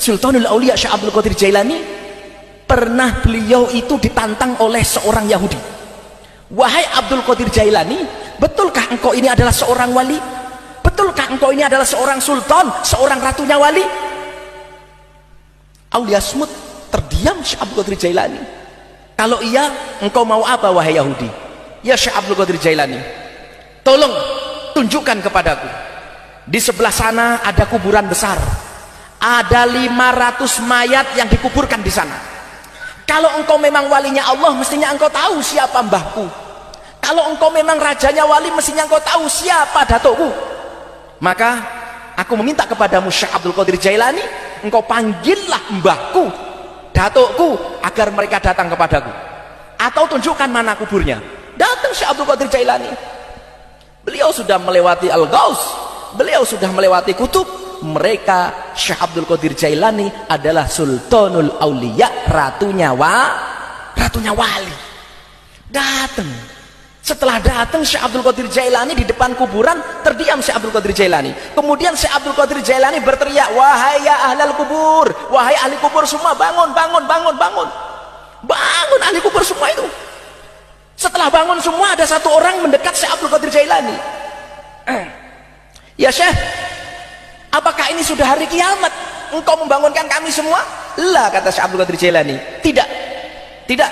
Sultanul Aulia Syekh Abdul Qadir Jailani, pernah beliau itu ditantang oleh seorang Yahudi. Wahai Abdul Qadir Jailani, betulkah engkau ini adalah seorang wali? Betulkah engkau ini adalah seorang sultan, seorang ratunya wali? Aulia smut, terdiam Syekh Abdul Qadir Jailani. Kalau iya, engkau mau apa wahai Yahudi? Ya Syekh Abdul Qadir Jailani, tolong tunjukkan kepadaku. Di sebelah sana ada kuburan besar. Ada 500 mayat yang dikuburkan di sana. Kalau engkau memang walinya Allah, mestinya engkau tahu siapa mbahku. Kalau engkau memang rajanya wali, mestinya engkau tahu siapa datukku. Maka aku meminta kepadamu Syekh Abdul Qadir Jailani, engkau panggillah mbahku, datukku, agar mereka datang kepadaku. Atau tunjukkan mana kuburnya. Datang Syekh Abdul Qadir Jailani. Beliau sudah melewati Al-Ghaus, beliau sudah melewati kutub. Mereka, Syekh Abdul Qadir Jailani adalah Sultanul Aulia, ratunya wali. Datang. Setelah datang Syekh Abdul Qadir Jailani di depan kuburan, terdiam Syekh Abdul Qadir Jailani. Kemudian Syekh Abdul Qadir Jailani berteriak, wahai ya ahlal kubur, wahai ahli kubur semua, bangun, bangun, bangun, bangun. Bangun ahli kubur semua itu. Setelah bangun semua, ada satu orang mendekat Syekh Abdul Qadir Jailani. Ya Syekh, apakah ini sudah hari kiamat? Engkau membangunkan kami semua? Lah, kata Syekh Abdul Qadir Jailani. Tidak, tidak.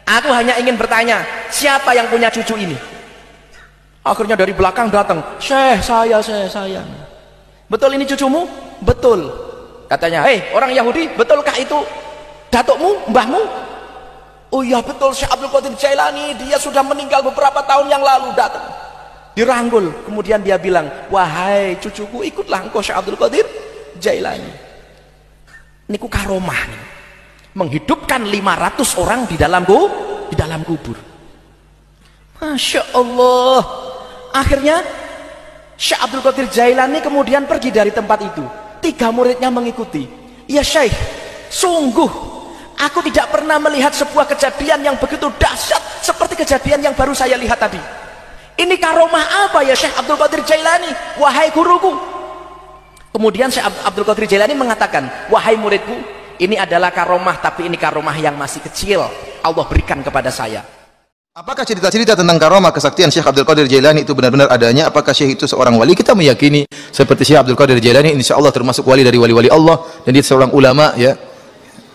Aku hanya ingin bertanya, siapa yang punya cucu ini? Akhirnya dari belakang datang, Syekh, saya. Betul ini cucumu? Betul. Katanya, hei orang Yahudi, betulkah itu datukmu, mbahmu? Oh iya betul Syekh Abdul Qadir Jailani, dia sudah meninggal beberapa tahun yang lalu. Datang, dirangkul, kemudian dia bilang, wahai cucuku, ikutlah engkau Syekh Abdul Qadir Jailani. Niku karomah nih, menghidupkan 500 orang di dalam kubur. Masya Allah. Akhirnya Syekh Abdul Qadir Jailani kemudian pergi dari tempat itu. 3 muridnya mengikuti. Ya Syekh, sungguh aku tidak pernah melihat sebuah kejadian yang begitu dahsyat seperti kejadian yang baru saya lihat tadi. Ini karomah apa ya Syekh Abdul Qadir Jailani, wahai guruku? Kemudian Syekh Abdul Qadir Jailani mengatakan, wahai muridku, ini adalah karomah, tapi ini karomah yang masih kecil, Allah berikan kepada saya. Apakah cerita-cerita tentang karomah kesaktian Syekh Abdul Qadir Jailani itu benar-benar adanya? Apakah Syekh itu seorang wali? Kita meyakini seperti Syekh Abdul Qadir Jailani, insya Allah termasuk wali dari wali-wali Allah, dan dia seorang ulama ya,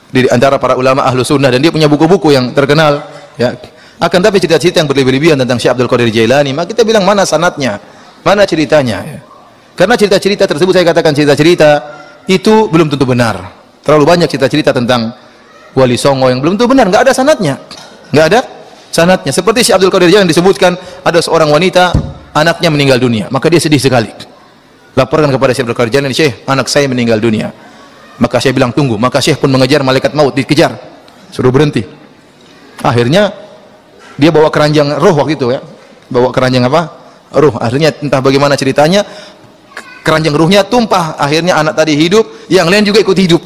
di antara para ulama ahlu sunnah, dan dia punya buku-buku yang terkenal ya. Akan tapi cerita-cerita yang berlebihan tentang Syekh Abdul Qadir Jailani, maka kita bilang mana sanadnya, mana ceritanya ya. Karena cerita-cerita tersebut, saya katakan cerita-cerita itu belum tentu benar. Terlalu banyak cerita-cerita tentang wali songo yang belum tentu benar, nggak ada sanadnya, nggak ada sanadnya. Seperti Syekh Abdul Qadir Jailani disebutkan ada seorang wanita anaknya meninggal dunia, maka dia sedih sekali, laporkan kepada Syekh Abdul Qadir Jailani, Syekh, anak saya meninggal dunia. Maka Syekh bilang tunggu, maka Syekh pun mengejar malaikat maut, dikejar, suruh berhenti. Akhirnya dia bawa keranjang roh waktu itu ya, bawa keranjang apa? Ruh. Akhirnya entah bagaimana ceritanya, keranjang ruhnya tumpah, akhirnya anak tadi hidup, yang lain juga ikut hidup.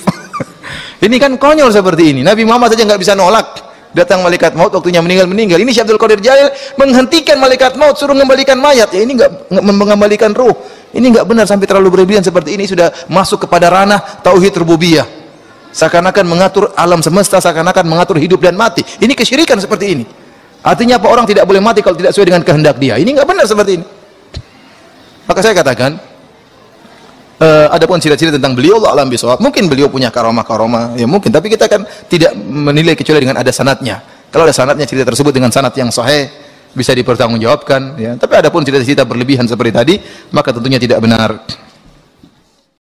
Ini kan konyol seperti ini. Nabi Muhammad saja nggak bisa nolak, datang malaikat maut waktunya meninggal. Ini Syekh Abdul Qadir Jailani menghentikan malaikat maut, suruh mengembalikan mayat. Ya ini nggak mengembalikan ruh. Ini nggak benar, sampai terlalu berlebihan seperti ini, sudah masuk kepada ranah tauhid rububiyah. Seakan-akan mengatur alam semesta, seakan-akan mengatur hidup dan mati. Ini kesyirikan seperti ini. Artinya apa? Orang tidak boleh mati kalau tidak sesuai dengan kehendak dia. Ini nggak benar seperti ini. Maka saya katakan, adapun cerita-cerita tentang beliau, Allah alam bisawab, mungkin beliau punya karomah-karomah, ya mungkin, tapi kita kan tidak menilai kecuali dengan ada sanadnya. Kalau ada sanadnya, cerita tersebut dengan sanad yang sahih bisa dipertanggungjawabkan ya. Tapi adapun cerita-cerita berlebihan seperti tadi, maka tentunya tidak benar.